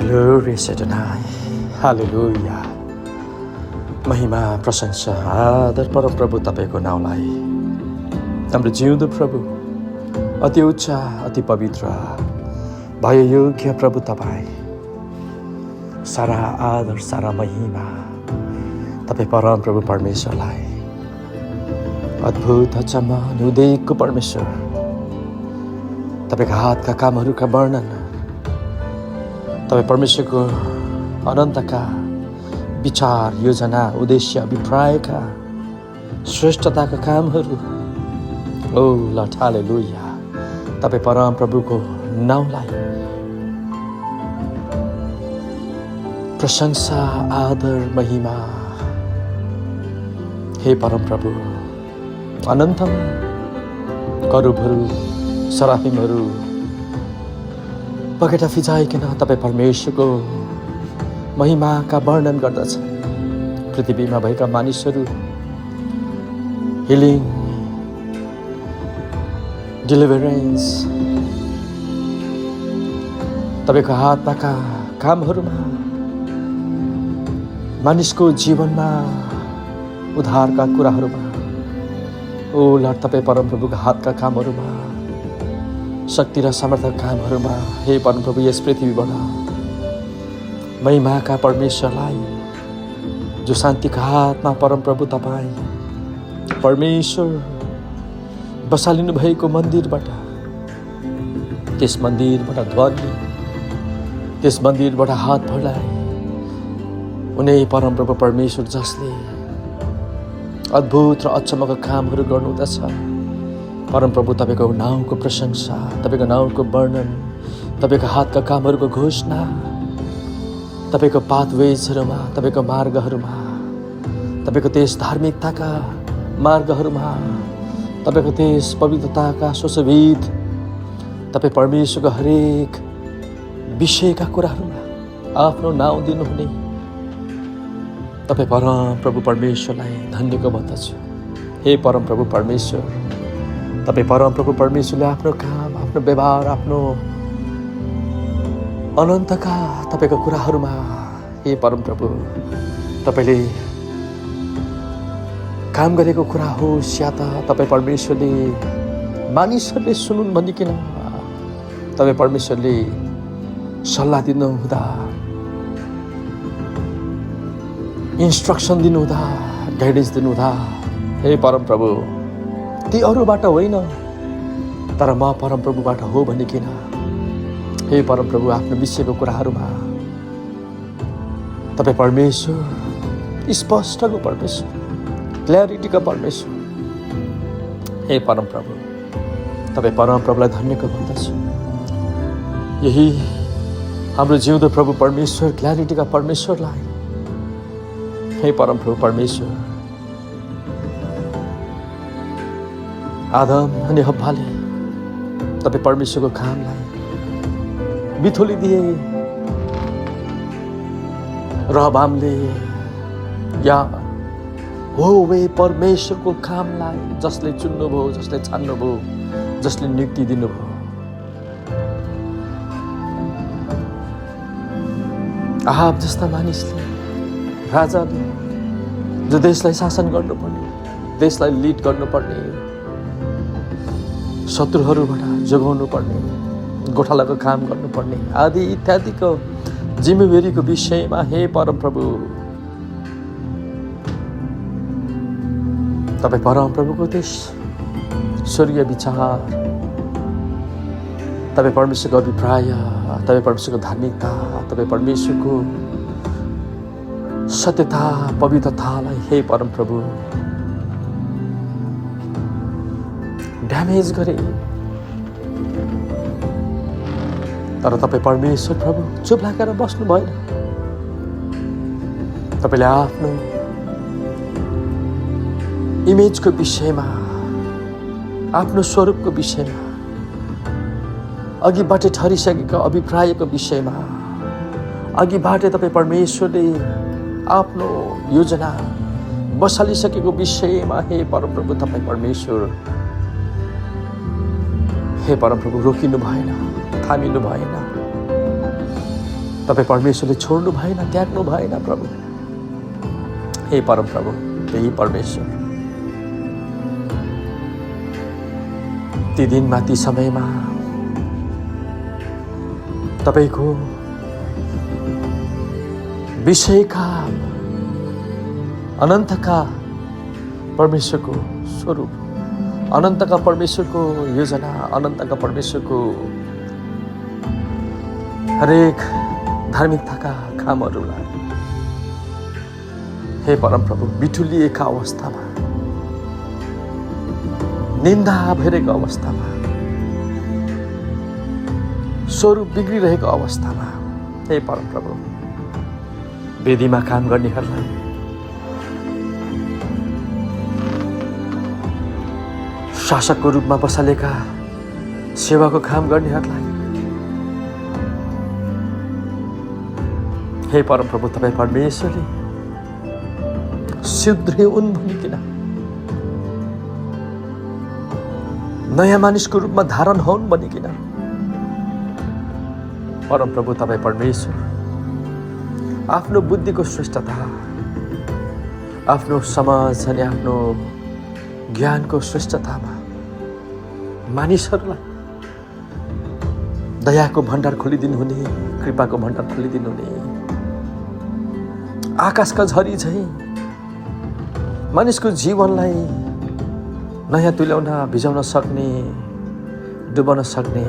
Glory Adonai. Hallelujah. महिमा प्रशंसा आदर परमप्रभु तपाईको नाउँलाई। हाम्रो जिउँदो प्रभु, अति उच्च अति पवित्र भय योग्य प्रभु तपाईँ। सारा आदर सारा महिमा तपाईँ परमप्रभु परमेश्वरलाई। अद्भुत अचम्म अनुदेकको परमेश्वर, तपाईका हातका कामहरूका वर्णन, तपाईँ परमेश्वरको अनन्तका विचार योजना उद्देश्य अभिप्रायका श्रेष्ठताका कामहरू। ओ लर्ड हालेलुया। तपाईँ परमप्रभुको नाउँलाई प्रशंसा आदर महिमा। हे परमप्रभु, अनन्तम करूबहरू सराफिमहरू पखेटा फिजाइकन तपाईँ परमेश्वरको महिमाका वर्णन गर्दछ। पृथ्वीमा भएका मानिसहरू हिलिङ, डेलिभरेन्स तपाईको हातका कामहरूमा, मानिसको जीवनमा उद्धारका कुराहरूमा, ओ लर्ड तपाईँ परमप्रभुका हातका कामहरूमा, शक्ति र सामर्थ्यका कामहरूमा, हे परमप्रभु यस पृथ्वीबाट महिमाका परमेश्वरलाई, जो शान्तिका हातमा परमप्रभु तपाईँ परमेश्वर बसालिनु भएको मन्दिरबाट, त्यस मन्दिरबाट ध्वनि, त्यस मन्दिरबाट हात फैलाए उनै परमप्रभु परमेश्वर जसले अद्भुत र अचम्मका कामहरू गर्नुहुँदछ। परमप्रभु तपाईको नाउँको प्रशंसा, तपाईको नाउँको वर्णन, तपाईको हातका कामहरूको घोषणा, तपाईको पाथवेजहरूमा, तपाईको मार्गहरूमा, तपाईको त्यस धार्मिकताका मार्गहरूमा, तपाईको त्यस पवित्रताका सुशोभित, तपाईँ परमेश्वरको हरेक विषयका कुराहरूमा आफ्नो नाउँ दिनुहुने तपाईँ परमप्रभु परमेश्वरलाई धन्यको भन्दछु। हे परमप्रभु परमेश्वर, तपाईँ परमप्रभु परमेश्वरले आफ्नो काम, आफ्नो व्यवहार, आफ्नो अनन्तका तपाईको कुराहरूमा, हे परमप्रभु तपाईले काम गरेको कुरा होस् या त तपाईँ परमेश्वरले मानिसहरूले सुनुन् भनिकन तपाईँ परमेश्वरले सल्लाह दिनुहुँदा, इन्स्ट्रक्सन दिनुहुँदा, गाइडेन्स दिनुहुँदा, हे परमप्रभु ती अरूबाट होइन तर म परमप्रभुबाट हो भनिकन, हे परमप्रभु आफ्नो विषयको कुराहरूमा तपाईँ परमेश्वर स्पष्टको परमेश्वर, क्ल्यारिटीको परमेश्वर, हे परमप्रभु तपाईँ परमप्रभुलाई धन्यको भन्दछु। यही हाम्रो जिउँदो प्रभु परमेश्वर, क्ल्यारिटीका परमेश्वरलाई, हे परमप्रभु परमेश्वर, आदम अनि हव्वाले तपाईँ परमेश्वरको कामलाई बिथोली दिए। रहबामले या हो वे परमेश्वरको कामलाई जसले चुन्नुभयो, जसले छान्नुभयो, जसले नियुक्ति दिनुभयो। आहाब जस्ता मानिसले, राजाले, जो देशलाई शासन गर्नुपर्ने, देशलाई लिड गर्नुपर्ने, शत्रुहरूबाट जोगाउनु पर्ने, गोठालाको काम गर्नुपर्ने आदि इत्यादिको जिम्मेवारीको विषयमा, हे परमप्रभु तपाईँ परमप्रभुको त्यस स्वर्गीय विचार, तपाईँ परमेश्वरको अभिप्राय, तपाईँ परमेश्वरको धार्मिकता, तपाईँ परमेश्वरको सत्यता पवित्रतालाई, हे परमप्रभु ड्यामेज गरे। तर तपाईँ परमेश्वर प्रभु चुप लागेर बस्नु भएन। तपाईँले आफ्नो इमेजको विषयमा, आफ्नो स्वरूपको विषयमा, अघिबाटै ठहरिसकेको अभिप्रायको विषयमा, अघिबाटै तपाईँ परमेश्वरले आफ्नो योजना बसालिसकेको विषयमा, हे परमप्रभु तपाईँ परमेश्वर, हे परमप्रभु रोकिनु भएन, थामिनु भएन। तपाईँ परमेश्वरले छोड्नु भएन, त्याग्नु भएन प्रभु। हे परम प्रभु, त्यही परमेश्वर ती दिनमा, ती समयमा तपाईको विषयका अनन्तका परमेश्वरको स्वरूप, अनन्तका परमेश्वरको योजना, अनन्तका परमेश्वरको हरेक धार्मिकताका कामहरूलाई हे परम प्रभु बिटुलिएका अवस्थामा, निन्दा भइरहेको अवस्थामा, स्वरूप बिग्रिरहेको अवस्थामा हे परम प्रभु वेदीमा काम गर्नेहरूलाई, शासकको रूपमा बसालेका सेवाको काम गर्नेहरूलाई हे परम प्रभु तपाईँ परमेश्वरले सुध्रिउन् भनिकन, नयाँ मानिसको रूपमा धारण हुन् भनिकन परम प्रभु तपाईँ परमेश्वर आफ्नो बुद्धिको श्रेष्ठता, आफ्नो समाज अनि आफ्नो ज्ञानको श्रेष्ठतामा मानिसहरूलाई दयाको भण्डार खोलिदिनु हुने, कृपाको भण्डार खोलिदिनु हुने, आकाशका झरी झैँ मानिसको जीवनलाई नयाँ तुल्याउन, भिजाउन सक्ने, डुबाउन सक्ने,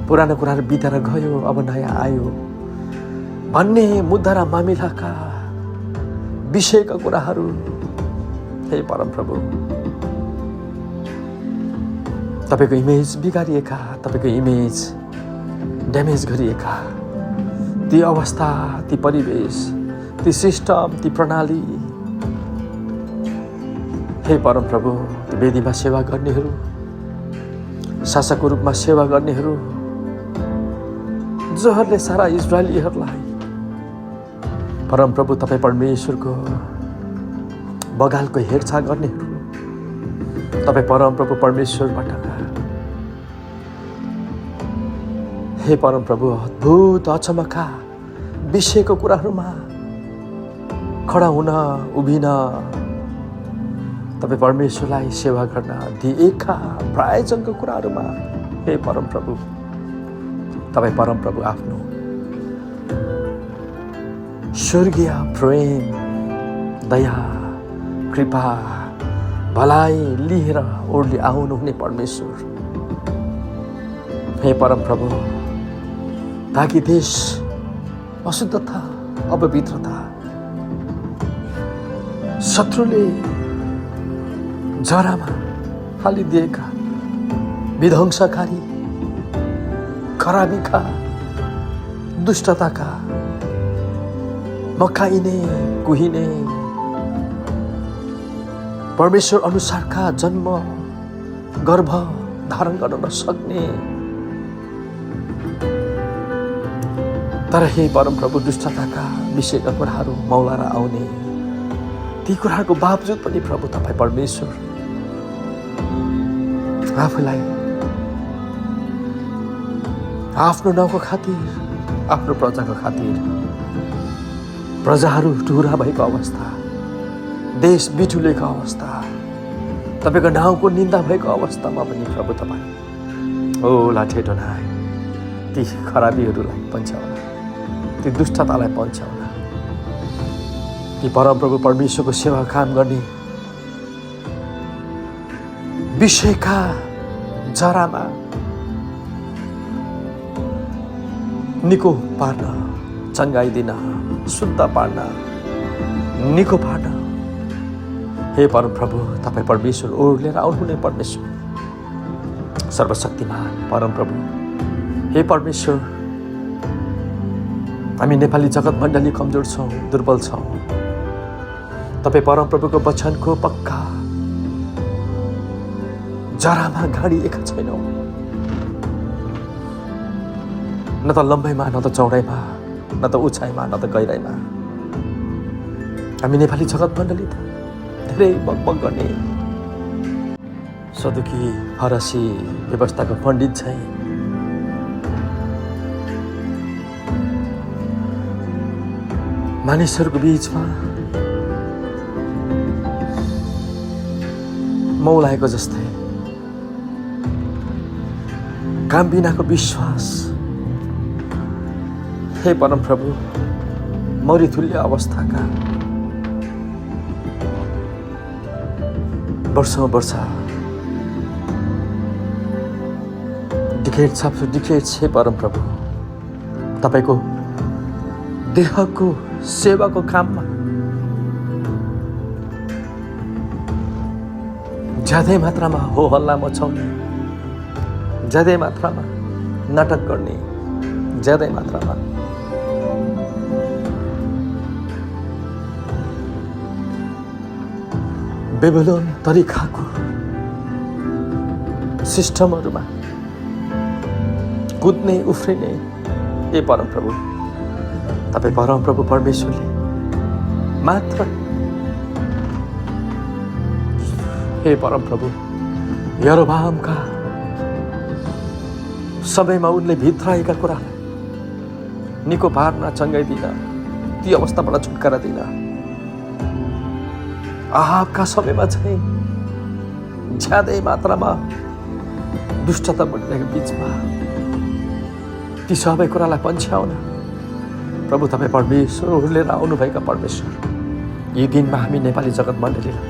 पुरानो कुराहरू बितेर गयो अब नयाँ आयो भन्ने मुद्दा र मामिलाका विषयका कुराहरू हे परम प्रभु तपाईको इमेज बिगारिएका, तपाईको इमेज ड्यामेज गरिएका ती अवस्था, ती परिवेश, ती सिस्टम, ती प्रणाली हे परम प्रभु ती वेदीमा सेवा गर्नेहरू, शासकको रूपमा सेवा गर्नेहरू, जसहरूले सारा इजरायलीहरूलाई परम प्रभु तपाईँ परमेश्वरको बगालको हेरचाह गर्नेहरू, तपाईँ परम प्रभु परमेश्वरबाट हे परम प्रभु अद्भुत अचम्मका विषयको कुराहरूमा खडा हुन, उभिन, तपाईँ परमेश्वरलाई सेवा गर्न दिएका प्रायोजनको कुराहरूमा हे परम प्रभु तपाईँ परम प्रभु आफ्नो स्वर्गीय प्रेम, दया, कृपा, भलाइ लिएर ओर्ली आउनुहुने परमेश्वर हे परम प्रभु ताकि देश अशुद्धता, अपवित्रता, शत्रुले जरामा हालिदिएका विध्वंसकारी, खराबीका, दुष्टताका, मकाइने, कुहिने, परमेश्वर अनुसारका जन्म, गर्भ धारण गर्न नसक्ने, तर हे परम प्रभु दुष्टताका विषयका कुराहरू मौलाएर आउने, ती कुराहरूको बावजुद पनि प्रभु तपाईँ परमेश्वर आफूलाई आफ्नो नाउँको खातिर, आफ्नो प्रजाको खातिर, प्रजाहरू टुरा भएको अवस्था, देश बिटुलेको अवस्था, तपाईँको नाउँको निन्दा भएको अवस्थामा पनि प्रभु तपाईँ ओ लाठेटो नाय ती खराबीहरूलाई पन्छाउन, ती दुष्टतालाई पन्छाउन, ती परम प्रभु परमेश्वरको सेवा काम गर्ने विषयका जरामा निको पार्न, चङ्गाइदिन, शुद्ध पार्न, निको पार्न हे परम प्रभु तपाईँ परमेश्वर ओर्लेर आउनुहुने परमेश्वर, सर्वशक्तिमान परम प्रभु हे परमेश्वर हामी नेपाली जगत मण्डली कमजोर छौँ, दुर्बल छौँ, तपाईँ परम प्रभुको वचनको पक्का जरामा गाडिएका छैनौँ, न त लम्बाइमा, न त चौडाइमा, न त उचाइमा, न त गहिराइमा। हामी नेपाली जगत मण्डली त धेरै बकबक गर्ने सदुकी फरसी व्यवस्थाको पण्डित चाहिँ मानिसहरूको बीचमा मौलाएको जस्तै काम बिनाको विश्वास, हे परमप्रभु, मरितुल्य अवस्थाका वर्षौं वर्ष डिकेट्स हे परमप्रभु, तपाईको देहको सेवाको काममा ज्यादै मात्रामा हो हल्ला मचाउने, ज्यादै मात्रामा नाटक गर्ने, ज्यादै मात्रामा बेबुलोन तरिकाको सिस्टमहरूमा कुद्ने उफ्रिने, हे परमप्रभु, तपाईँ परमप्रभु परमेश्वरले मात्र, हे परमप्रभु, यरोबामका समयमा उनले भित्राएका कुरालाई निको पार्न, चङ्गाइदिन, ती अवस्थाबाट छुटकारा दिन, आहाबका समयमा चाहिँ ज्यादै मात्रामा दुष्टता बढिरहेको बीचमा ती सबै कुरालाई पन्छ्याउन प्रभु तपाईँ परमेश्वर हुर्लेर आउनुभएका परमेश्वर, यी दिनमा हामी नेपाली जगत मण्डलीलाई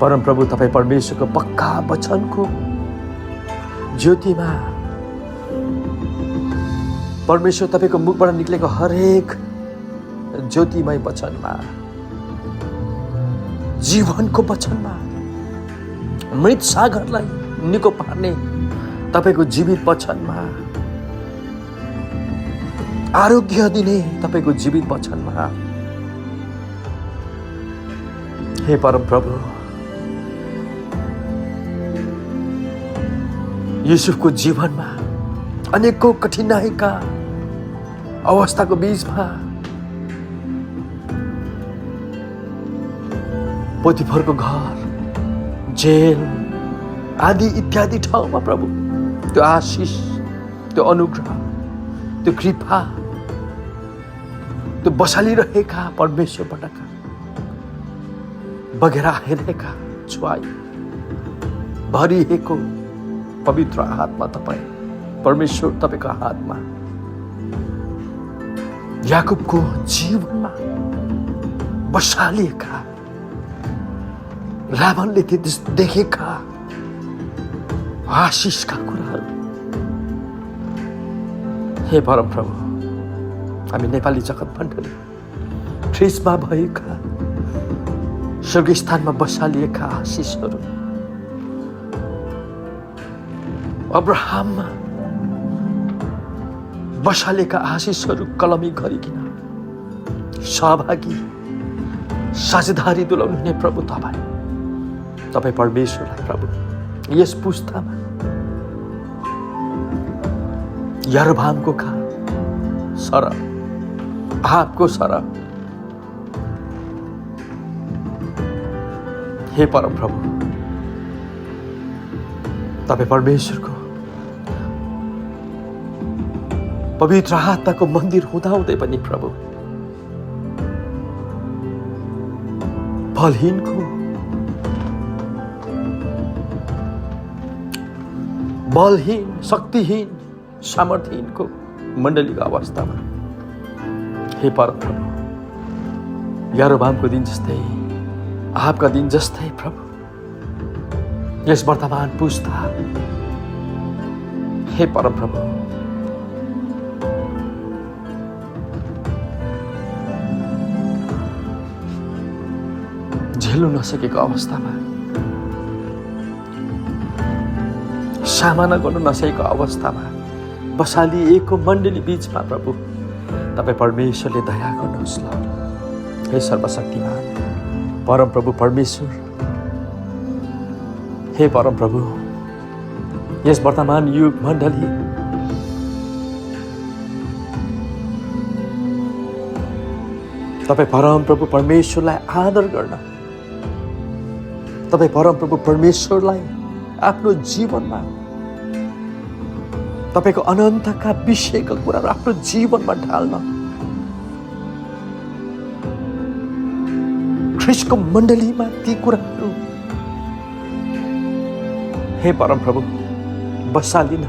परमप्रभु तपाईँ परमेश्वरको पक्का वचनको ज्योतिमा, परमेश्वर तपाईँको मुखबाट निक्लेको हरेक ज्योतिमय वचनमा, जीवनको वचनमा मृत सागरलाई निको पार्ने तपाईँको जीवित वचनमा, आरोग्य दिने तपाईँको जीवित वचनमा, हे परमप्रभु, युसुफको जीवनमा अनेकौं कठिनाइका अवस्थाको बीचमा पोतिफरको घर, जेल आदि इत्यादि ठाउँमा प्रभु त्यो आशिष, त्यो अनुग्रह, त्यो कृपा, त्यो बसालिरहेका परमेश्वरबाट बगेर आइरहेका छुवाई भरिएको पवित्र हातमा तपाईँ परमेश्वर, तपाईँको हातमा याकुबको जीवनमा बसालिएका, लाभनले देखेका आशिषका कुराहरू, हे परमप्रभु, हामी नेपाली जगत मण्डली ख्रिस्टमा भएका स्वर्गीय स्थानमा बसालिएका आशिषहरू, अब्राहममा बसालेका आशिषहरू कलमी गरिकन सहभागी साझेदारी तुल्याउनु हुने प्रभु तपाईँ परमेश्वरलाई प्रभु यस पुस्तामा यरोबामको सर, आहाबको सर, हे परमप्रभु, तपाईँ परमेश्वरको पवित्र आत्माको मन्दिर हुँदाहुँदै पनि प्रभु बलहीन, शक्तिहीन, सामर्थ्यहीनको मण्डलीको अवस्थामा, हे परमप्रभु, यरोबामको दिन जस्तै, आहाबका दिन जस्तै प्रभु यस वर्तमान पुस्ता, हे परमप्रभु, झेल्नु नसकेको अवस्थामा, सामना गर्नु नसकेको अवस्थामा बसालिएको मण्डली बीचमा प्रभु तपाईँ परमेश्वरले दया गर्नुहोस् ल। हे सर्वशक्तिमान परमप्रभु परमेश्वर, हे परमप्रभु, यस वर्तमान युग मण्डली तपाईँ परमप्रभु परमेश्वरलाई आदर गर्न, तपाईँ परमप्रभु परमेश्वरलाई आफ्नो जीवनमा तपाईँको अनन्तका विषयका कुराहरू आफ्नो जीवनमा ढाल्न ख्रिस्टको मण्डलीमा ती कुराहरू हे परमप्रभु बसालिन,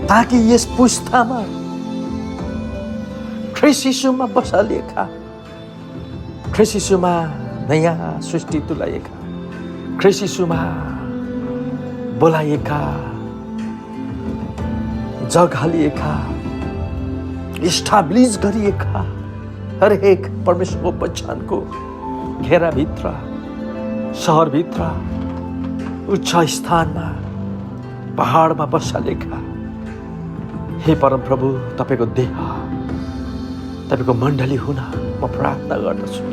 ताकि यस पुस्तामा ख्रिस्ट यीशुमा बसालिएका, ख्रिस्ट यीशुमा नयाँ सृष्टि तुल्याएका, ख्रिस्ट यीशुमा बोलाइएका, जगालिएका, इस्टाब्लिस गरिएका हरेक परमेश्वरको वचनको घेराभित्र, सहरभित्र, उच्च स्थानमा, पहाडमा बसालेका हे परमप्रभु तपाईको देह, तपाईको मण्डली हुन म प्रार्थना गर्दछु।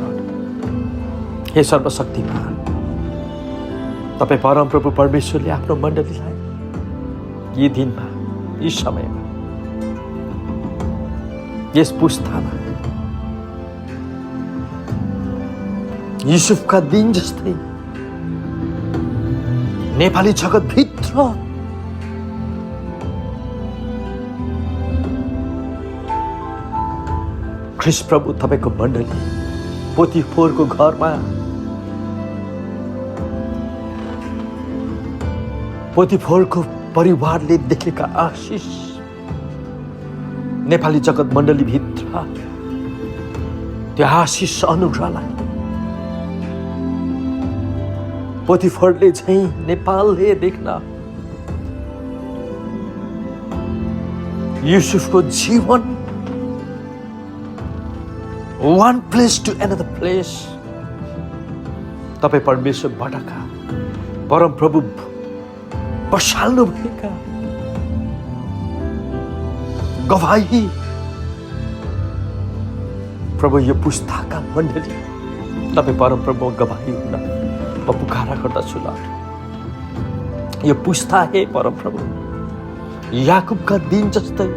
हे सर्वशक्तिमान तपाई परमप्रभु परमेश्वरले आफ्नो मण्डलीलाई यी दिनमा, यी समयमा, यस पुस्तामा युसुफका दिन जस्तै नेपाली जगतभित्र ख्रिस्ट प्रभु तपाईको मण्डली पोतिफोरको घरमा, पोतिफोरको परिवारले देखेका आशिष नेपाली जगत मण्डली भित्र त्यो आशिष अनुग्रहलाई पोतिफोरले चाहिँ नेपालले देख्न, युसुफको जीवन one place to another place तपाई परमेश्वरबाटका परमप्रभु बसाल्नु भएका गवाही प्रभु यो पुस्ताका मण्डली तपाई परमप्रभु गवाही हुन म पुकारा गर्दछु। लर्ड यो पुस्ता हे परमप्रभु याकुबका दिन जस्तै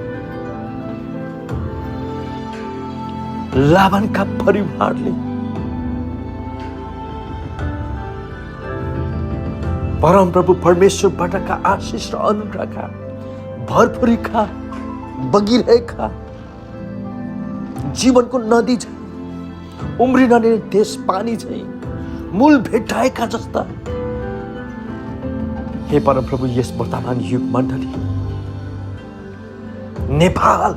लाबानका परिवारले परमप्रभु परमेश्वरबाटका आशिष र अनुग्रहका भरपुरीका बगिरहेका जीवनको नदी चाहिँ उम्रिने देश पानी चाहिँ मूल भेटाएका जस्ता हे परमप्रभु यस वर्तमान युग मण्डली नेपाल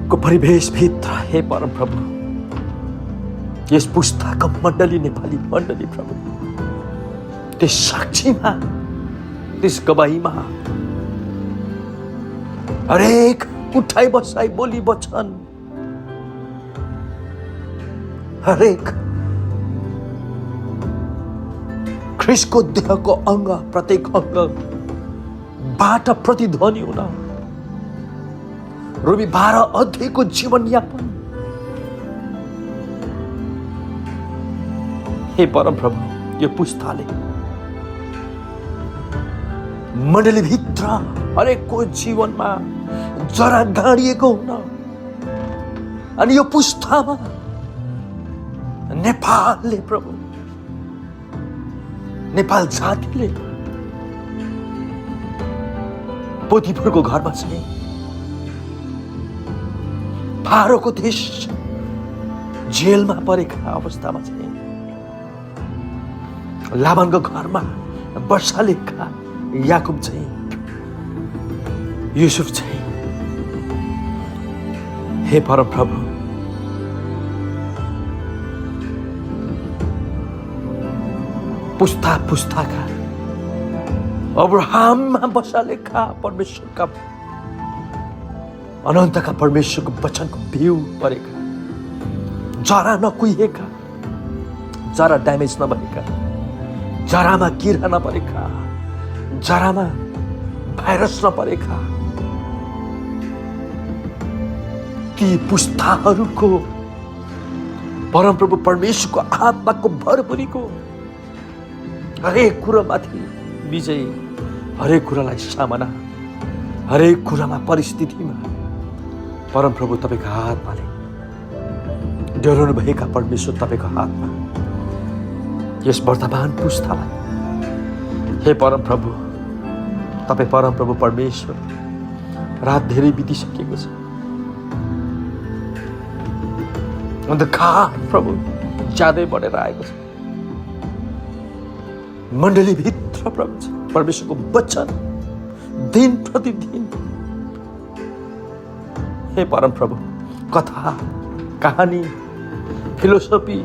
को परिवेश भित्र हे परमप्रभु यस पुस्ताको मण्डली, नेपाली मण्डली प्रभु त्यस साक्षीमा, त्यस गवाहीमा हरेक उठाइ बसाइ बोली वचन, हरेक ख्रिस्टको देहको अङ्ग, प्रत्येक अङ्गबाट प्रतिध्वनि हुन रोमी 12 अध्यायको जीवन यापन हे परमप्रभु यो पुस्ताले मण्डली भित्र हरेकको जीवनमा जरा गाडिएको हुन, अनि यो पुस्तामा नेपालले प्रभु, नेपाल जातिले पोतिफोरको घरमा चाहिँ फारोको देश जेलमा परेका अवस्थामा चाहिँ लाबानको घरमा बसालेका याकुब चाहिँ, युसुफ चाहिँ हे परमप्रभु पुस्ता पुस्ताका अब्राहममा बसालेका परमेश्वरका अनन्तका परमेश्वरको वचनको बिउ परेका, जरा नकुहिएका, जरा ड्यामेज नभएका, जरामा किरा नपरेका, जरामा भाइरस नपरेका ती पुस्ताहरूको परमप्रभु परमेश्वरको आत्माको भरपुरीको हरेक कुरामाथि विजय, हरेक कुरालाई सामना, हरेक कुरामा परिस्थितिमा परमप्रभु तपाईको हातमाले डराउनु भएका परमेश्वर तपाईको हातमा यस वर्तमान पुस्तालाई हे परमप्रभु, तपाईँ परमप्रभु परमेश्वर, रात धेरै बितिसकेको छ, अन्धकार प्रभु ज्यादै बढेर आएको छ। मण्डलीभित्र प्रभु परमेश्वरको वचन दिन प्रतिदिन हे परम प्रभु कथा कहानी फिलोसफी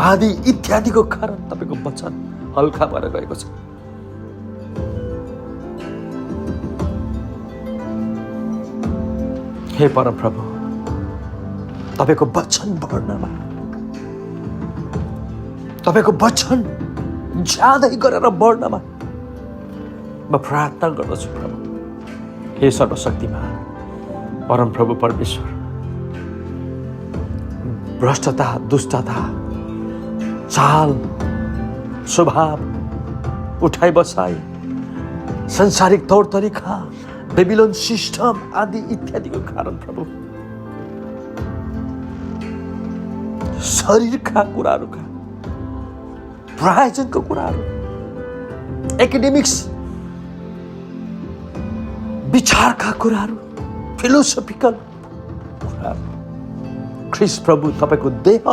आदि इत्यादिको कारण तपाईको वचन हल्का भएर गएको छ। हे परम प्रभु तपाईको वचन बढ्नमा तपाईको वचन ज्यादै गरेर बढ्नमा म प्रार्थना गर्दछु प्रभु। हे सर्वशक्तिमान परम प्रभु परमेश्वर भ्रष्टता दुष्टता चाल स्वभाव उठाइ बसाई संसारिक तौर तरिका बेबिलोन सिस्टम आदि इत्यादिको कारण प्रभु शरीरका कुराहरूका प्रायोजनको कुराहरू एकाडेमिक्स विचारका कुराहरू फिलोसफिकल कुराहरू ख्रीष्ट प्रभु तपाईको देह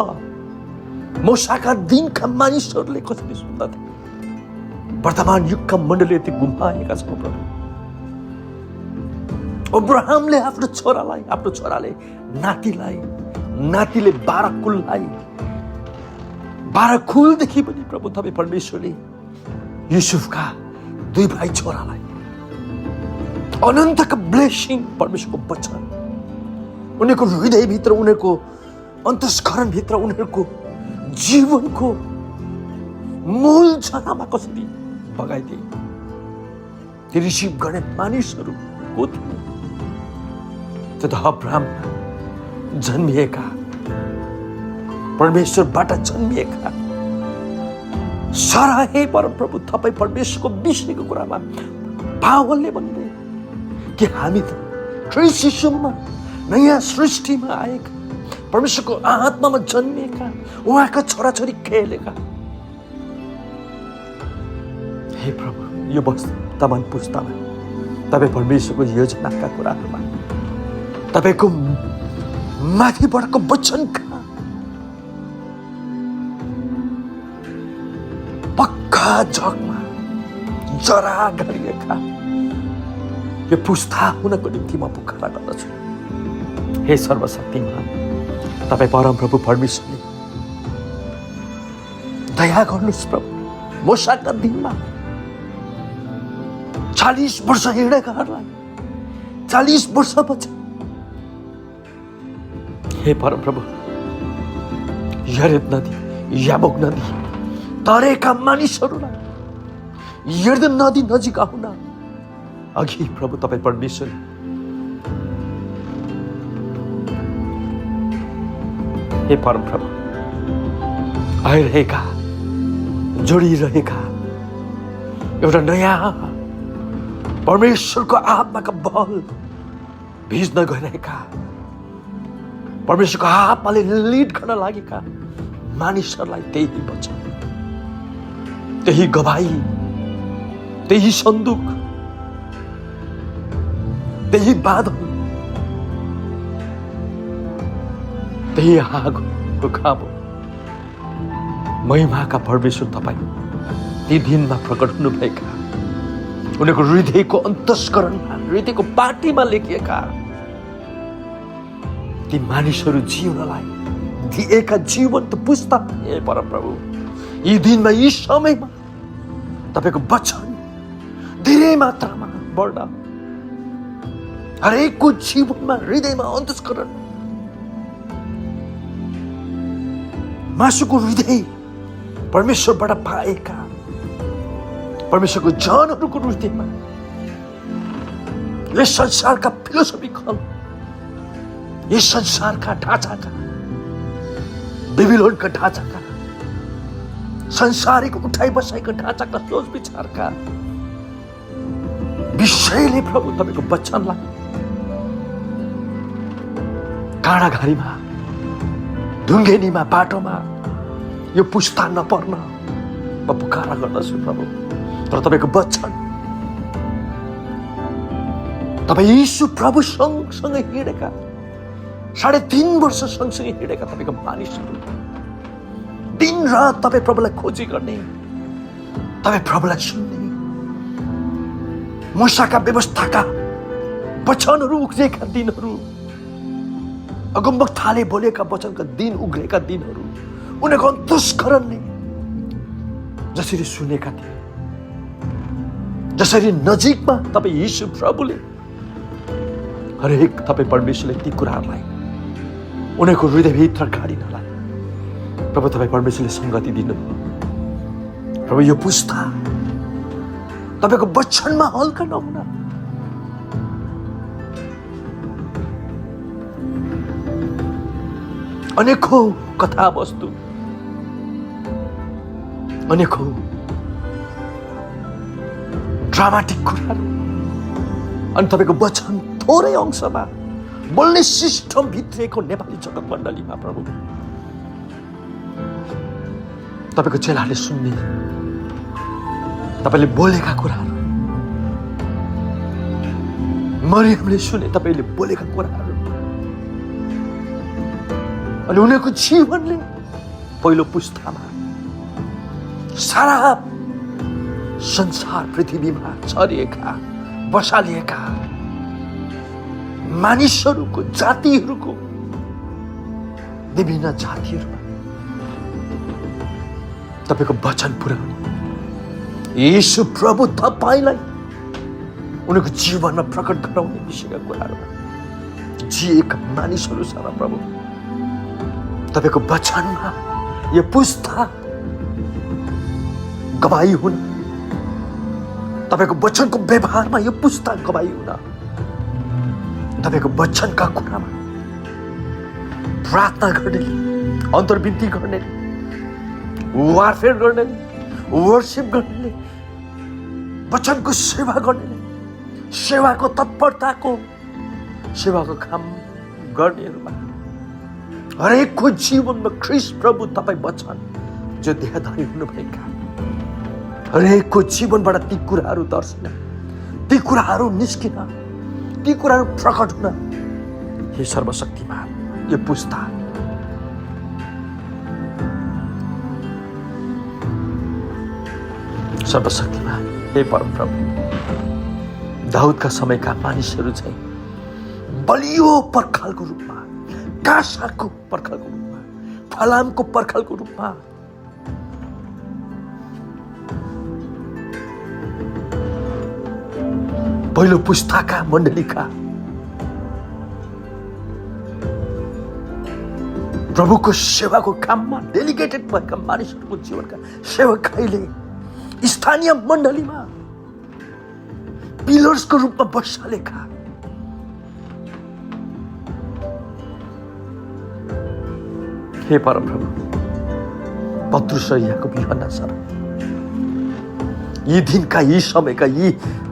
मूसाका दिनका मानिसहरूले कसरी सुन्दथे वर्तमान युगका मण्डली यति गुमाएका छौँ प्रभु। अब्राहमले आफ्नो छोराले नातिलाई नातिले 12 कुललाई 12 कुलदेखि पनि प्रभु तपाईँ परमेश्वरले युसुफका 2 भाइ छोरालाई अनन्तका ब्लेसिङ परमेश्वरको वचन उनीहरूको हृदयभित्र उनीहरूको अन्तस्करणभित्र उनीहरूको जीवनको मूल जनामा कसरी बगाइदिए त्यो रिसिभ गर्ने मानिसहरू को थिए? त्यो त अब्राहम जन्मिएका परमेश्वरबाट जन्मिएका सारा हे परमप्रभु तपाईँ परमेश्वरको विषयको कुरामा पावलले भन्दै कि हामी त ख्रीष्ट यीशुमा नयाँ सृष्टिमा आएका परमेश्वरको आत्मामा जन्मिएका उहाँका छोराछोरी खेलेका हे प्रभु यो वर्तमान पुस्तामा तपाईँ परमेश्वरको योजनाका कुराहरूमा तपाईको माथिबाटको वचनका पक्का जगमा जरा गरिएका यो पुस्ता हुनको निम्ति म पुकारा गर्दछु। हे सर्वशक्तिमान तपाईँ परमप्रभु परमेश्वरले दया गर्नुहोस् प्रभु। मूसाका दिनमा 40 वर्ष हिँडेकाहरूलाई 40 वर्षपछि हे परमप्रभु यरेद नदी याबोक नदी तरेका मानिसहरूलाई यर्दन नदी नजिक आउन अघि प्रभु तपाईँ परमेश्वर हे परमप्रभु आइरहेका जोडिरहेका एउटा नयाँ परमेश्वरको आत्माका बल भिज्न गइरहेका परमेश्वरको आत्माले लिड गर्न लागेका मानिसहरूलाई त्यही वचन त्यही गवाही त्यही सन्दुक त्यही बादल त्यही आगोको खाबो महिमाका परमेश्वर तपाईँ ती दिनमा प्रकट हुनुभएका उनीहरूको हृदयको अन्तस्करणमा हृदयको पाटीमा लेखिएका ती मानिसहरू जिउनलाई दिएका जीवन्त पुस्तक हे परमप्रभु यी दिनमा यी समयमा तपाईको वचन धेरै मात्रामा बढ्न हरेकको जीवनमा हृदयमा अन्तस्करण मासुको हृदय परमेश्वरबाट पाएका परमेश्वरको जनहरूको हृदयमा यस संसारका फिलोसफिकल यस संसारका ढाँचाका बेबिलोनका ढाँचाका संसारिक उठाइ बसाइका ढाँचाका सोच विचारका विषयले प्रभु तपाईको वचनलाई काँडाघारीमा ढुङ्गेनीमा बाटोमा यो पुस्ता नपर्न म पुकारा गर्दछु प्रभु। तर तपाईको वचन तपाईँ यीशु प्रभु सँगसँगै हिँडेका 3.5 वर्ष सँगसँगै हिँडेका तपाईँको मानिसहरू दिन रात तपाईँ प्रभुलाई खोजी गर्ने, तपाईँ प्रभुलाई सुन्ने, मूसाका व्यवस्थाका वचनहरू उग्रेका दिनहरू, अगमवक्ताले बोलेका वचनका दिन उग्रेका दिनहरू, उनीहरूको अन्तस्करणले जसरी सुनेका थिए, जसरी नजिकमा तपाईँ यीशु प्रभुले हरेक तपाईँ परमेश्वरले ती कुराहरूलाई उनीहरूको हृदयभित्र गाडिनलाई प्रभु तपाईँ परमेश्वरले संगति दिनुभयो। प्रभु यो पुस्ता तपाईँको वचनमा हल्का नहुन, अनेकौं कथा वस्तु, अनेकौं ड्रामाटिक कुराहरू अनि तपाईँको वचन थोरै अंशमा बोल्ने सिस्टम भित्रिएको नेपाली जगत मण्डलीमा प्रभु तपाईँको चेलाले सुन्ने, तपाईँले बोलेका कुराहरू, मरियमले सुने तपाईँले बोलेका कुराहरू अनि उनीहरूको जीवनले पहिलो पुस्तामा सारा संसार पृथ्वीमा छरिएका बसालिएका मानिसहरूको जातिहरूको विभिन्न जातिहरूमा तपाईको वचन पुर्याउने येशू प्रभु तपाईलाई उनीहरूको जीवनमा प्रकट गराउने विषयका कुराहरूमा जिएका मानिसहरू सारा प्रभु तपाईको वचनमा यो पुस्ता गवाही हुन, तपाईको वचनको व्यवहारमा यो पुस्ता गवाही हुन, तपाईको वचनका कुरामा प्रार्थना गर्नेले, अन्तर्विन्ती गर्नेले, वारफेयर गर्नेले, वर्शिप गर्नेले, वचनको सेवा गर्नेले, सेवाको तत्परताको सेवाको काम गर्नेहरूमा हरेकको जीवनमा ख्रीष्ट प्रभु तपाईँ वचन जो देहधारी हुनुभएका हरेकको जीवनबाट ती कुराहरू दर्शिन, ती कुराहरू निस्किन, ती कुराहरू प्रकट हुन हे सर्वशक्तिमान यो पुस्ता सर्वशक्तिमान हे परमप्रभु दाउदका समयका मानिसहरू चाहिँ बलियो पर्खालको रूपमा, कासाको पर्खालको रूपमा, फलामको पर्खालको रूपमा पहिलो पुस्ताका मण्डलीका प्रभुको सेवाको काममा डेलिगेटेड भएका मानिसहरूको जीवनका सेवकाईले स्थानीय मण्डलीमा पिलर्सको रूपमा बसालेका हे परमप्रभु पत्रुस र याकुब यूहन्ना सर यी दिनका यी समयका यी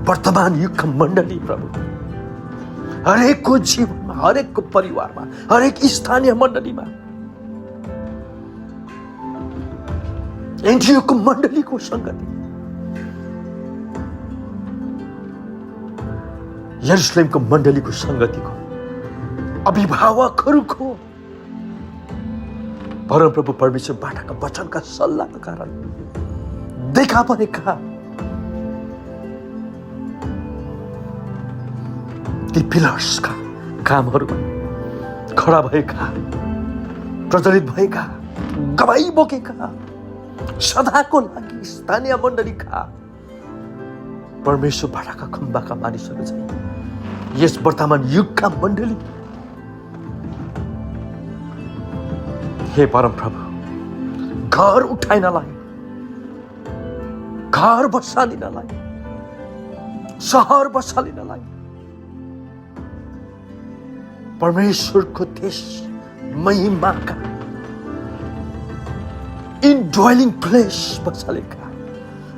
वर्तमान युगका मण्डली प्रभु हरेकको जीवनमा, हरेकको परिवारमा, हरेक स्थानीय मण्डलीमा एनजिओको मण्डलीको संगति, यरुशलेमको मण्डलीको संगतिको अभिभावकहरूको परमप्रभु परमेश्वरबाटका वचनका सल्लाहका कारण देखा परेका ती पिलर्सका कामहरूमा खडा भएका, प्रज्वलित भएका, गवाही बोकेका सदाको लागि स्थानीय मण्डलीका परमेश्वरबाटका खम्बाका मानिसहरू चाहिँ यस वर्तमान युगका मण्डली हे परमप्रभु घर उठाइनलाई, घर बसालिनलाई, सहर बसालिनलाई परमेश्वरको देश महिमाका इनड्वेलिङ प्लेस बसालेका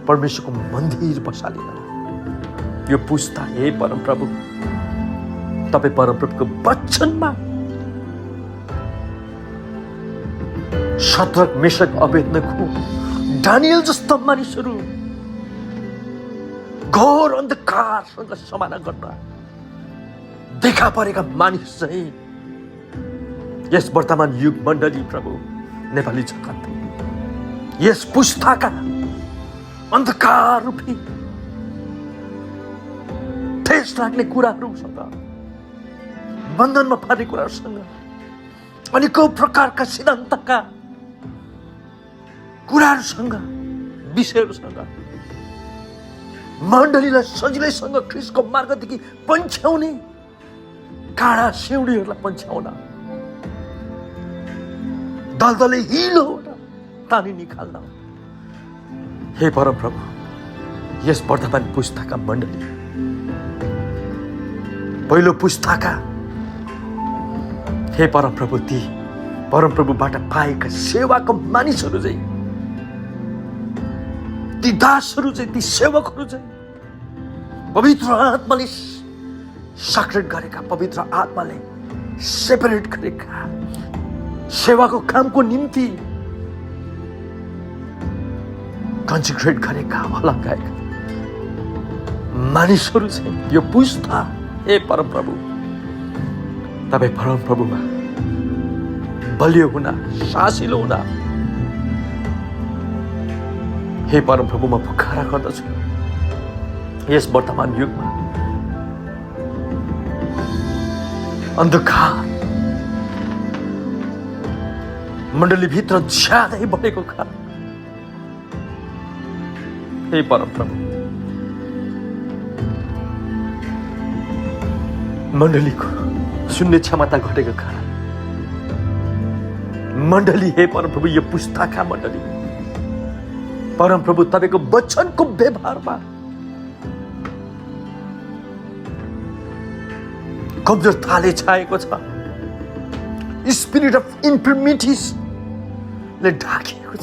परमेश्वरको मन्दिर बसालिनलाई यो पुस्ता हे परमप्रभु तपाईँ परमप्रभुको वचनमा शद्रक मेशक अबेदनको दानियल जस्ता मानिसहरू घोर अन्धकारसँग समाना गर्न देखा परेका मानिस चाहिँ यस वर्तमान युग मण्डली प्रभु नेपाली जगत यस पुस्ताका अन्धकार रूपी ठेस लाग्ने कुराहरूसँग बन्धनमा पार्ने कुराहरूसँग अनेकौं प्रकारका सिद्धान्तका कुराहरूसँग विषयहरूसँग मण्डलीलाई सजिलैसँग ख्रिस्टको मार्गदेखि पन्छ्याउने काँडा सिउँडीहरूलाई पन्छ्याउन दलदलै हिलोबाट तानी निकाल्न हे परमप्रभु यस वर्तमान पुस्ताका मण्डली पहिलो पुस्ताका हे परमप्रभु ती परमप्रभुबाट पाएका सेवाको मानिसहरू चाहिँ ती दासहरू चाहिँ ती सेवकहरू चाहिँ पवित्र आत्माले सक्रेट गरेका पवित्र आत्माले सेपरेट गरेका सेवाको कामको निम्ति कन्सिक्रेट गरेका अलगाएका मानिसहरू चाहिँ यो पुस्ता हे परमप्रभु तपाईँ परमप्रभुमा बलियो हुन सासिलो हुन हे परमप्रभु म पुकारा गर्दछु यस वर्तमान युगमा अन्धकार मण्डलीभित्र ज्यादै बढेको कारण हे परमप्रभु मण्डलीको सुन्ने क्षमता घटेको कारण मण्डली हे परमप्रभु यो पुस्ताका मण्डली परमप्रभु तपाईको वचनको व्यवहारमा कमजोर थाले छाएको छ स्पिरिट अफ इन्फर्मिटिसले ढाकिएको छ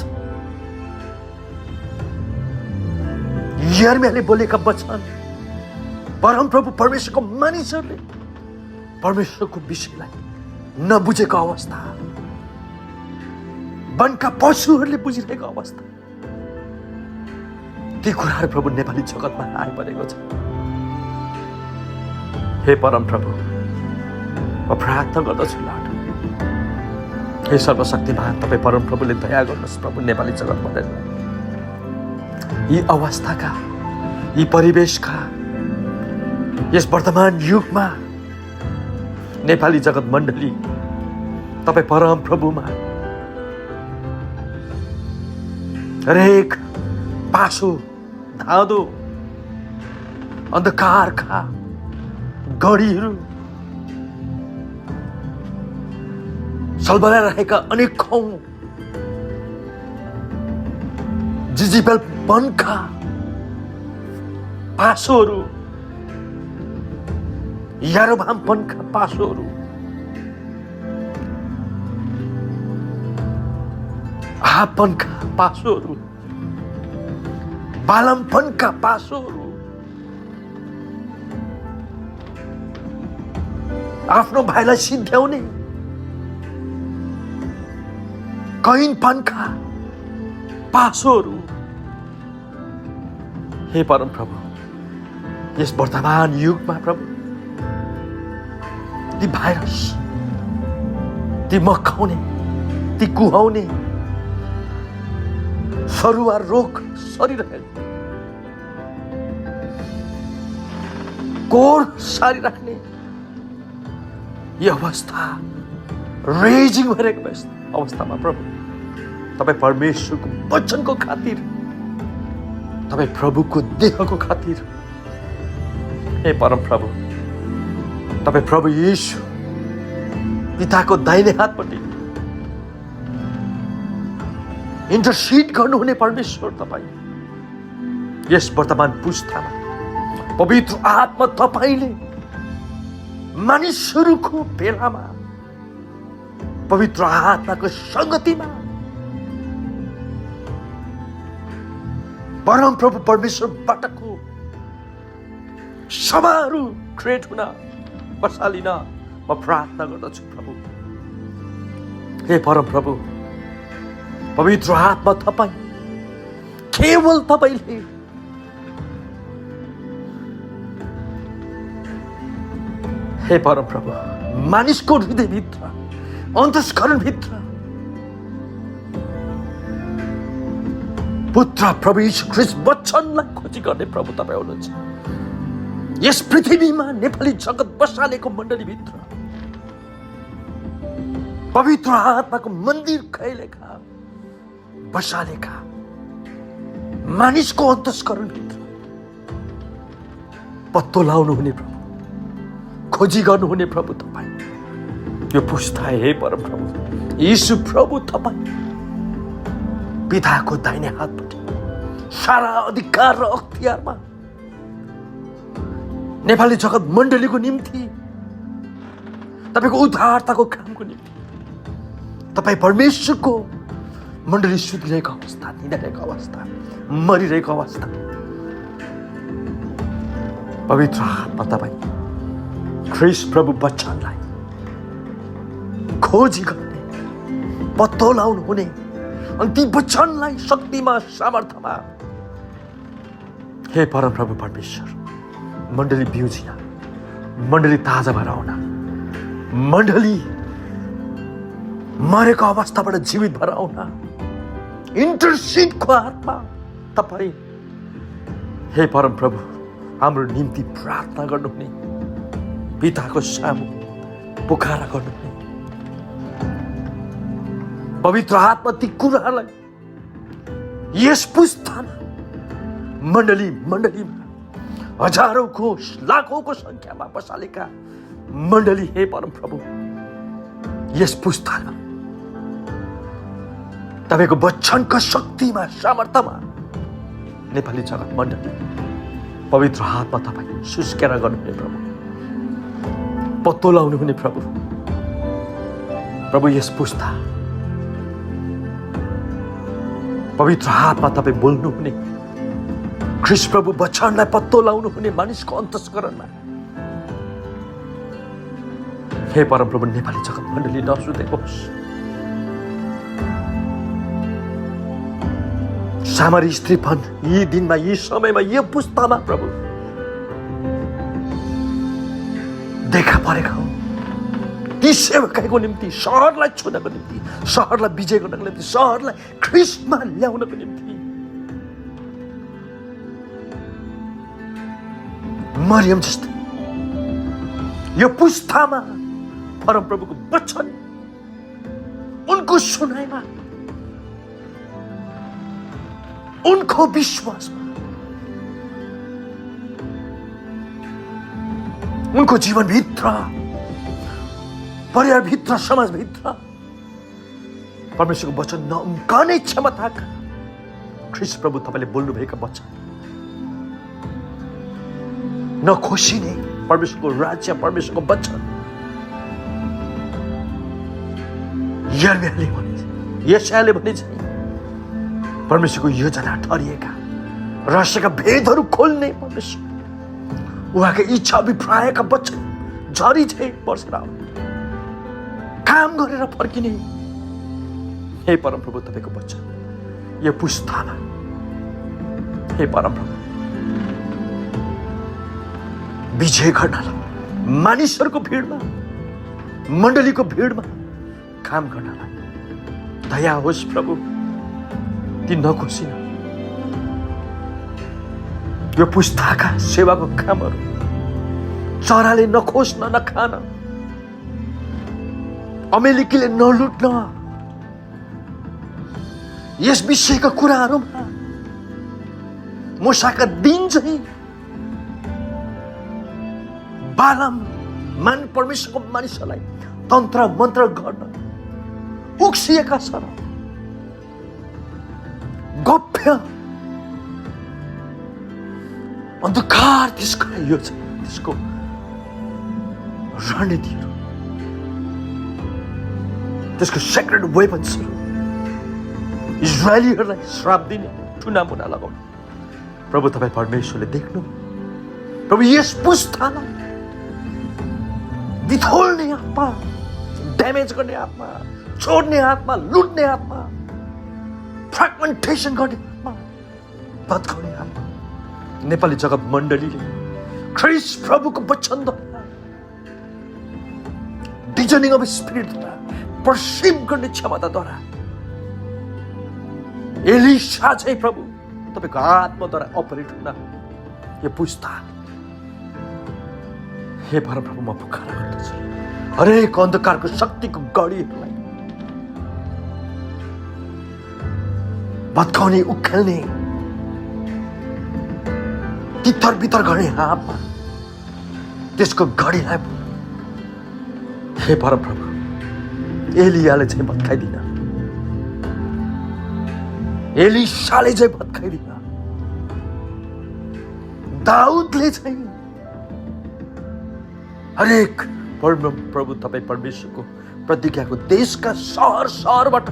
यिर्मयाले बोलेका वचन परमप्रभु परमेश्वरको मानिसहरूले परमेश्वरको विषयलाई नबुझेको अवस्था वनका पशुहरूले बुझिरहेको अवस्था ती कुराहरू प्रभु नेपाली जगतमा आइपरेको छ हे परमप्रभु म प्रार्थना गर्दछु लर्ड हे सर्वशक्तिमान तपाईँ परमप्रभुले दया गर्नुहोस् प्रभु नेपाली जगतमा यी अवस्थाका यी परिवेशका यस वर्तमान युगमा नेपाली जगत मण्डली तपाईँ परमप्रभुमा हरेक पासो धाँधो अन्धकारका गढीहरू सलबलाइरहेका अनेकौं जिजिबेलपनका पासोहरू यारोबामपनका पासोहरू आहाबपनका पासोहरू बालमपनका पासोहरू आफ्नो भाइलाई सिद्ध्याउने कैनपनका पासोहरू हे परमप्रभु यस वर्तमान युगमा प्रभु ती भाइरस ती मक्काउने ती कुहाउने सरुवा रोग सरिरहेको कोर सारिराख्ने यो अवस्था रेजिङ भइरहेको अवस्थामा प्रभु तपाईँ परमेश्वरको वचनको खातिर तपाईँ प्रभुको देहको खातिर हे परमप्रभु तपाईँ प्रभु येशू पिताको दाहिने हातपट्टि इन्टरसिड गर्नुहुने परमेश्वर तपाईँ यस वर्तमान पुस्तामा पवित्र आत्मा तपाईँले मानिसहरूको बेलामा पवित्र आत्माको संगतिमा परमप्रभु परमेश्वरबाटको सभाहरू क्रिएट हुन बसालिन म प्रार्थना गर्दछु प्रभु हे परमप्रभु पवित्र आत्मा तपाईँ केवल तपाईँले हे परमप्रभु मानिसको हृदयभित्र अन्तस्करणभित्र पुत्र प्रभु यीशु ख्रीष्ट वचनलाई खोजी गर्ने प्रभु तपाईँ हुनुहुन्छ। यस पृथ्वीमा नेपाली जगत बसालेको मण्डलीभित्र पवित्र आत्माको मन्दिर कहिलेका बसालेका मानिसको अन्तस्करणभित्र पत्तो लाउनु हुने प्रभु, खोजी गर्नुहुने प्रभु तपाईँ। यो पुस्ता हे परम प्रभु यीशु प्रभु तपाईँ पिताको दाहिने हातपट्टि सारा अधिकार र अख्तियारमा नेपाली जगत मण्डलीको निम्ति, तपाईको उद्धारताको कामको निम्ति, तपाईँ परमेश्वरको मण्डली सुतिरहेको अवस्था, निदाइरहेको अवस्था, मरिरहेको अवस्था, पवित्र आत्मा तपाईँ ख्रीष्ट प्रभु वचनलाई खोजी गर्ने, पत्तो लाउनु हुने अनि ती वचनलाई शक्तिमा सामर्थ्यमा हे परम प्रभु परमेश्वर मण्डली बिउजिन, मण्डली ताजा भएर आउन, मण्डली मरेको अवस्थाबाट जीवित भएर आउन, इन्टरसिडको आत्मा तपाईँ हे परम प्रभु हाम्रो निम्ति प्रार्थना गर्नुहुने, पिताको सामु पुकारा गर्नुहुने, पवित्र आत्मा ती कुराहरूलाई यस पुस्तामा मण्डलीमा हजारौंको लाखौंको संख्यामा बसालेका मण्डली हे परम प्रभु यस पुस्तामा तपाईको वचनको शक्तिमा सामर्थ्यमा नेपाली जगत मण्डली पवित्र आत्मा तपाईँ सुस्केरा गर्नुहुने प्रभु, पत्तो लाउनु हुने प्रभु, प्रभु यस पुस्ता पवित्र आत्मा तपाईँ बोल्नु हुने, ख्रीष्ट प्रभु वचनलाई पत्तो लाउनु हुने मानिसको अन्तस्करणमा हे परम प्रभु नेपाली जगत मण्डली नसुतेकोस्, सामरी स्त्रीपन यी दिनमा यी समयमा यो पुस्तामा प्रभु देखा परेका हुन्। ती सेवकको निम्ति, सहरलाई छुनको निम्ति, सहरलाई विजय गर्नको निम्ति, सहरलाई ख्रीष्टमा ल्याउनको निम्ति मरियम जस्तै यो पुस्तामा परम प्रभुको वचन उनको सुनाइमा, उनको विश्वासमा, उनको जीवनभित्र, परिवारभित्र, समाजभित्र परमेश्वरको वचन नउम्कने क्षमताका ख्रीष्ट प्रभु तपाईँले बोल्नुभएका वचन नखोसिने परमेश्वरको राज्य, परमेश्वरको वचन यर्मियाले भने, यशायाले भने चाहिँ परमेश्वरको योजना ठरिएका रहस्यका भेदहरू खोल्ने परमेश्वर उहाँको इच्छा अभिप्रायका वचन झरी झै बर्सेर आउने, काम गरेर फर्किने हे परम प्रभु तपाईँको वचन यो पुस्तामा हे परम प्रभु विजय गर्नलाई, मानिसहरूको भिडमा, मण्डलीको भिडमा काम गर्नलाई दया होस् प्रभु। ती नखोसिन यो पुस्ताका सेवाको कामहरू चराले नखोस्न, नखान, अमेरिकीले नलुट्न, यस विषयका कुराहरूमा मूसाका दिन चाहिँ बालाम परमेश्वरको मानिसहरूलाई तन्त्र मन्त्र गर्न उक्सिएका छन्। गोप्य अन्धकार त्यसको रणनीतिहरू, त्यसको सेक्रेट वेपन्सहरू इजरायलीहरूलाई श्राप दिने, टुनामुना लगाउने प्रभु तपाईँ परमेश्वरले देख्नु। प्रभु यस पुस्तालाई बिथोल्ने आत्मा, ड्यामेज गर्ने आत्मा, छोड्ने आत्मा, लुट्ने आत्मा, फ्रेगमेन्टेसन गर्ने आत्मा, भत्काउने आत्मा नेपाली जगत मण्डलीले ख्रीष्ट प्रभुको वचनद्वारा, डिजनिङ अफ स्पिरिटद्वारा, पर्सिभ गर्ने क्षमताद्वारा एलिशा चाहिँ प्रभु तपाईँको आत्माद्वारा अपरेट हुन यो पुस्ता हे परमप्रभु म पुकारा गर्दछु हरेक अन्धकारको शक्तिको गढीहरूलाई भत्काउने उखेल्ने तितर बितर गर्ने हातमा त्यसको गढीलाई हे परमप्रभु एलियाले चाहिँ भत्काइदिन एलिशाले चाहिँ भत्काइदिन दाउदले चाहिँ हरेक प्रभु तपाईँ परमेश्वरको प्रतिज्ञाको देशका सहर सहरबाट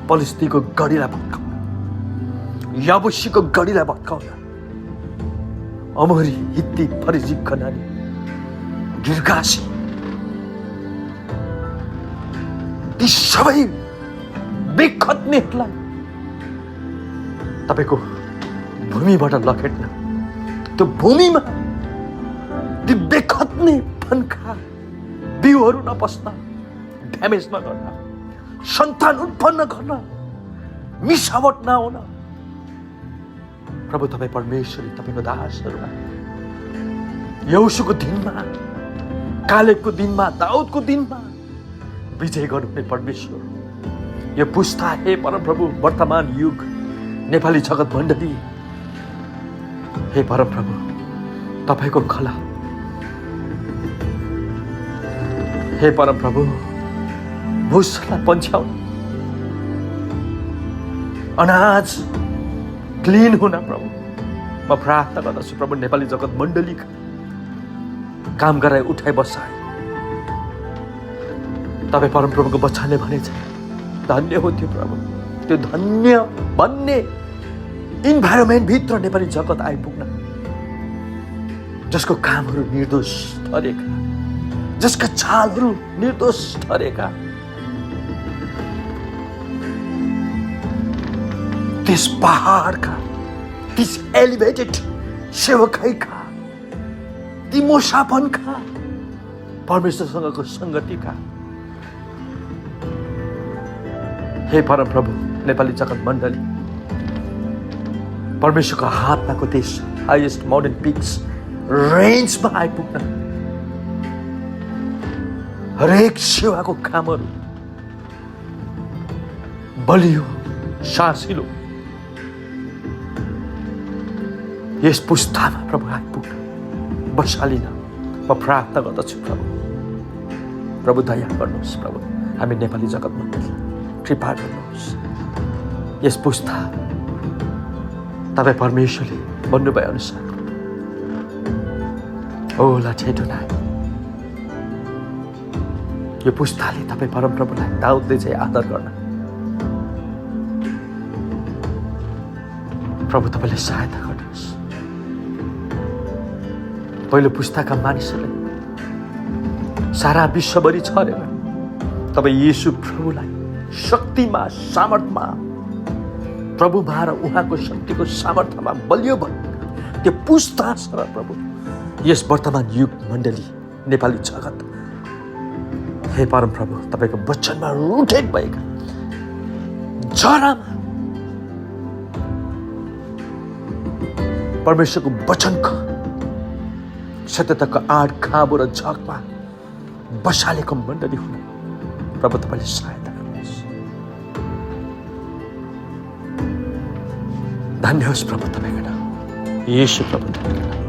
पलिस्तीको गढीलाई भत्काउन याबुसीको गढीलाई भत्काउन अमोरी हित्ती फरिजी कनानी गिर्गासी ती सबै बेखत्नेहरूलाई तपाईँको भूमिबाट लखेट्न त्यो भूमिमा ती बेखत्ने फन्का बिउहरू नपस्न ड्यामेज नगर्न सन्तान उत्पन्न गर्न मिसावट नहुन प्रभु तपाईँ परमेश्वरी तपाईँको दासहरूमा यहोशूको दिनमा कालेबको दिनमा दाउदको दिनमा विजय गर्नुहुने परमेश्वर यो पुस्ता हे परमप्रभु वर्तमान युग नेपाली जगत मण्डली हे परमप्रभु तपाईँको खला हे परमप्रभु भुसलाई पन्छ्याउन अनाज क्लिन हुन प्रभु म प्रार्थना गर्दछु प्रभु नेपाली जगत मण्डलीका काम गराए उठाइ बसाए तपाईँ परमप्रभुको बच्चाले भने चाहिँ धन्य हो त्यो प्रभु त्यो धन्य भन्ने इन्भाइरोमेन्ट भित्र नेपाली जगत आइपुग्न जसको कामहरू निर्दोष ठरेका जसका चालहरू निर्दोष ठरेका त्यस पहाडका त्यस एलिभेटेड सेवकाईका ती मोसापनका परमेश्वरसँगको सङ्गतिका हे परमप्रभु नेपाली जगत मण्डली परमेश्वरको हातमाको त्यस हाइएस्ट माउन्टेन पिक्स रेन्जमा आइपुग्न हरेक सेवाको कामहरू बलियो सासिलो यस पुस्तामा प्रभु आइपुग्न बसालिन म प्रार्थना गर्दछु प्रभु दया गर्नुहोस् प्रभु हामी नेपाली जगत मण्डली कृपा गर्नुहोस् यस पुस्ता तपाईँ परमेश्वरले भन्नुभए अनुसार ओला ठेटोना यो पुस्ताले तपाईँ परमप्रभुलाई दाउदले चाहिँ आदर गर्न प्रभु तपाईँले सहायता गर्नुहोस् पहिलो पुस्ताका मानिसहरूले सारा विश्वभरि छरेर तपाईँ येशू प्रभुलाई शक्तिमा सामर्थ्यमा प्रभुमा र उहाँको शक्तिको सामर्थ्यमा बलियो भयो त्यो पुस्ता छ र प्रभु यस वर्तमान युग मण्डली नेपाली जगत हे परमप्रभु तपाईँको वचनमा रुटेड भएका जरामा परमेश्वरको वचनको सत्यताको आड खाँबो र झकमा बसालेको मण्डली हुन प्रभु तपाईँले सहायता गर्नुहोस् धन्य होस् प्रभु तपाईँको नाम येशू प्रभु तपाईँको नाम